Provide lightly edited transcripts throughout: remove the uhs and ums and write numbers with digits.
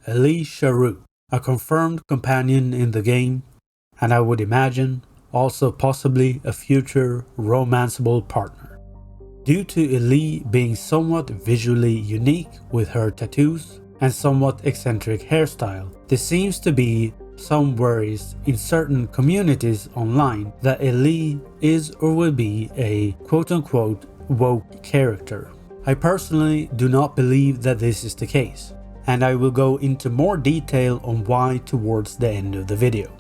Elise Charroux, a confirmed companion in the game, and I would imagine also possibly a future romanceable partner. Due to Elise being somewhat visually unique with her tattoos and somewhat eccentric hairstyle, there seems to be some worries in certain communities online that Elise is or will be a quote-unquote woke character. I personally do not believe that this is the case, and I will go into more detail on why towards the end of the video.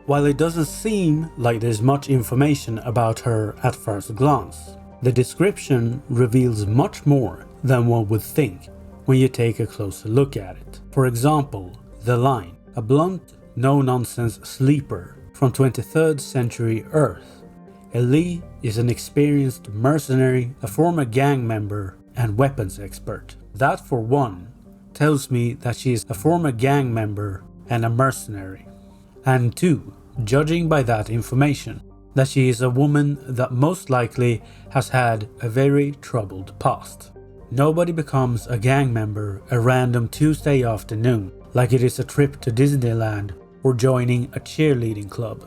While it doesn't seem like there's much information about her at first glance, the description reveals much more than one would think when you take a closer look at it. For example, the line, "A blunt, no-nonsense sleeper from 23rd century Earth. Elise is an experienced mercenary, a former gang member, and weapons expert." That, for one, tells me that she is a former gang member and a mercenary. And two, judging by that information, that she is a woman that most likely has had a very troubled past. Nobody becomes a gang member a random Tuesday afternoon like it is a trip to Disneyland or joining a cheerleading club.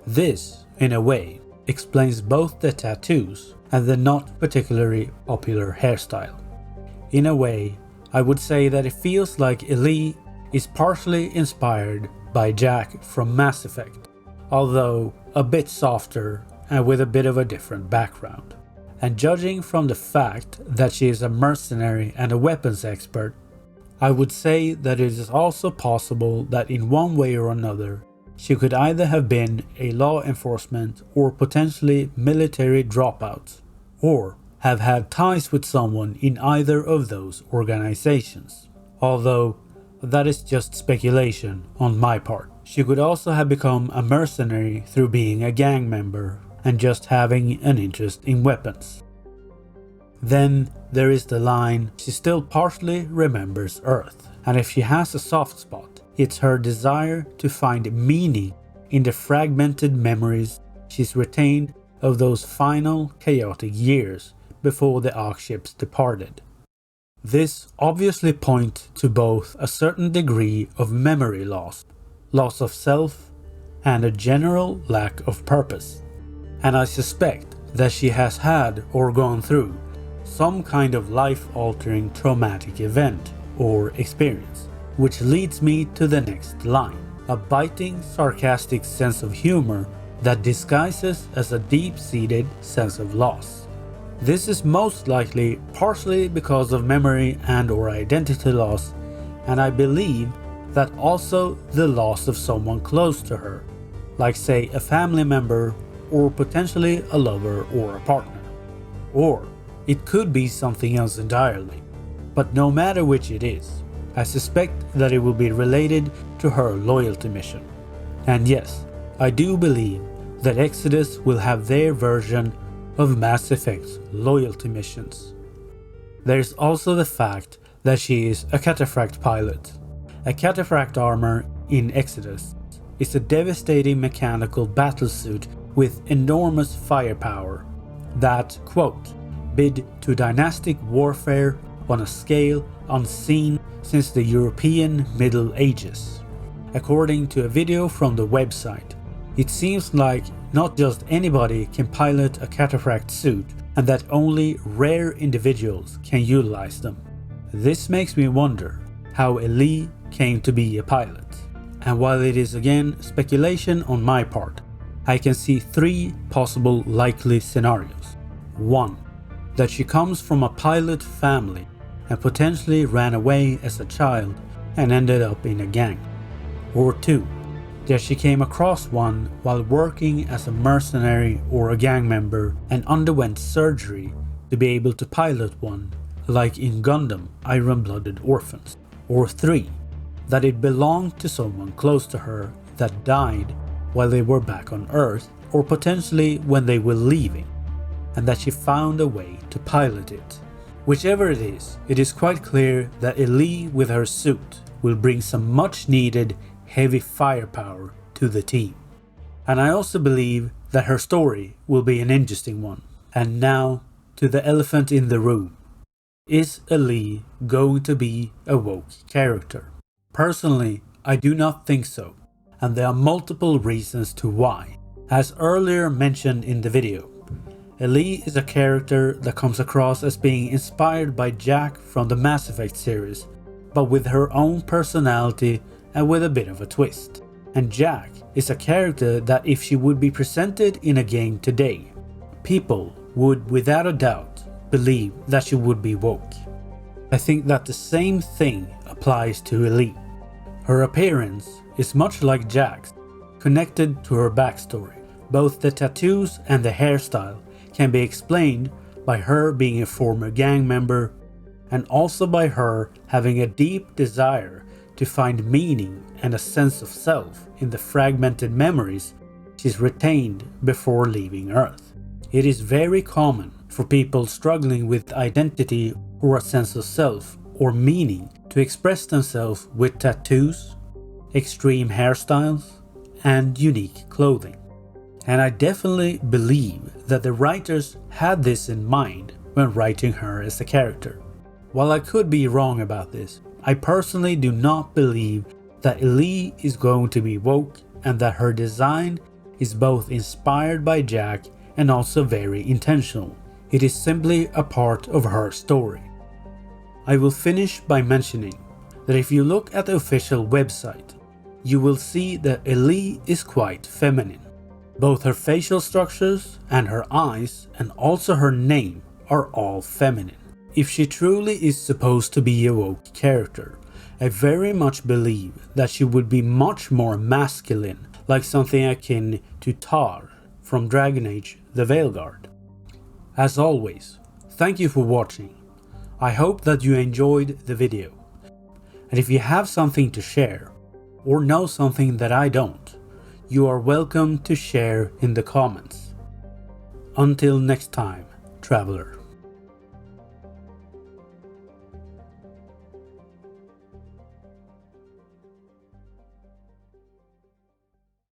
This, in a way, explains both the tattoos and the not particularly popular hairstyle. In a way, I would say that it feels like Elise is partially inspired by Jack from Mass Effect, although a bit softer and with a bit of a different background. And judging from the fact that she is a mercenary and a weapons expert, I would say that it is also possible that in one way or another she could either have been a law enforcement or potentially military dropout, or have had ties with someone in either of those organizations. Although that is just speculation on my part. She could also have become a mercenary through being a gang member and just having an interest in weapons. Then there is the line, she still partially remembers Earth, and if she has a soft spot, it's her desire to find meaning in the fragmented memories she's retained of those final chaotic years before the Ark ships departed. This obviously points to both a certain degree of memory loss, loss of self, and a general lack of purpose. And I suspect that she has had or gone through some kind of life-altering traumatic event or experience, which leads me to the next line, a biting, sarcastic sense of humor that disguises as a deep-seated sense of loss. This is most likely partially because of memory and or identity loss, and I believe that also the loss of someone close to her, like say a family member or potentially a lover or a partner. Or it could be something else entirely, but no matter which it is, I suspect that it will be related to her loyalty mission. And yes, I do believe that Exodus will have their version of Mass Effect's loyalty missions. There's also the fact that she is a Cataphract pilot. A Cataphract armor in Exodus is a devastating mechanical battlesuit with enormous firepower that, quote, bid to dynastic warfare on a scale unseen since the European Middle Ages. According to a video from the website, it seems like not just anybody can pilot a Cataphract suit and that only rare individuals can utilize them. This makes me wonder how Elise came to be a pilot. And while it is again speculation on my part, I can see three possible likely scenarios. 1. That she comes from a pilot family and potentially ran away as a child and ended up in a gang. Or 2. That she came across one while working as a mercenary or a gang member and underwent surgery to be able to pilot one, like in Gundam Iron-Blooded Orphans. Or 3. That it belonged to someone close to her that died while they were back on Earth, or potentially when they were leaving, and that she found a way to pilot it. Whichever it is quite clear that Elise with her suit will bring some much needed heavy firepower to the team. And I also believe that her story will be an interesting one. And now to the elephant in the room. Is Elise going to be a woke character? Personally, I do not think so, and there are multiple reasons to why. As earlier mentioned in the video, Elise is a character that comes across as being inspired by Jack from the Mass Effect series, but with her own personality and with a bit of a twist. And Jack is a character that if she would be presented in a game today, people would without a doubt believe that she would be woke. I think that the same thing applies to Elise. Her appearance is much like Jack's, connected to her backstory. Both the tattoos and the hairstyle can be explained by her being a former gang member, and also by her having a deep desire to find meaning and a sense of self in the fragmented memories she's retained before leaving Earth. It is very common for people struggling with identity or a sense of self or meaning to express themselves with tattoos, extreme hairstyles, and unique clothing. And I definitely believe that the writers had this in mind when writing her as a character. While I could be wrong about this, I personally do not believe that Elise is going to be woke and that her design is both inspired by Jack and also very intentional. It is simply a part of her story. I will finish by mentioning that if you look at the official website, you will see that Elise is quite feminine. Both her facial structures and her eyes and also her name are all feminine. If she truly is supposed to be a woke character, I very much believe that she would be much more masculine, like something akin to Tar from Dragon Age the Veilguard. As always, thank you for watching. I hope that you enjoyed the video. And if you have something to share, or know something that I don't, you are welcome to share in the comments. Until next time, traveler.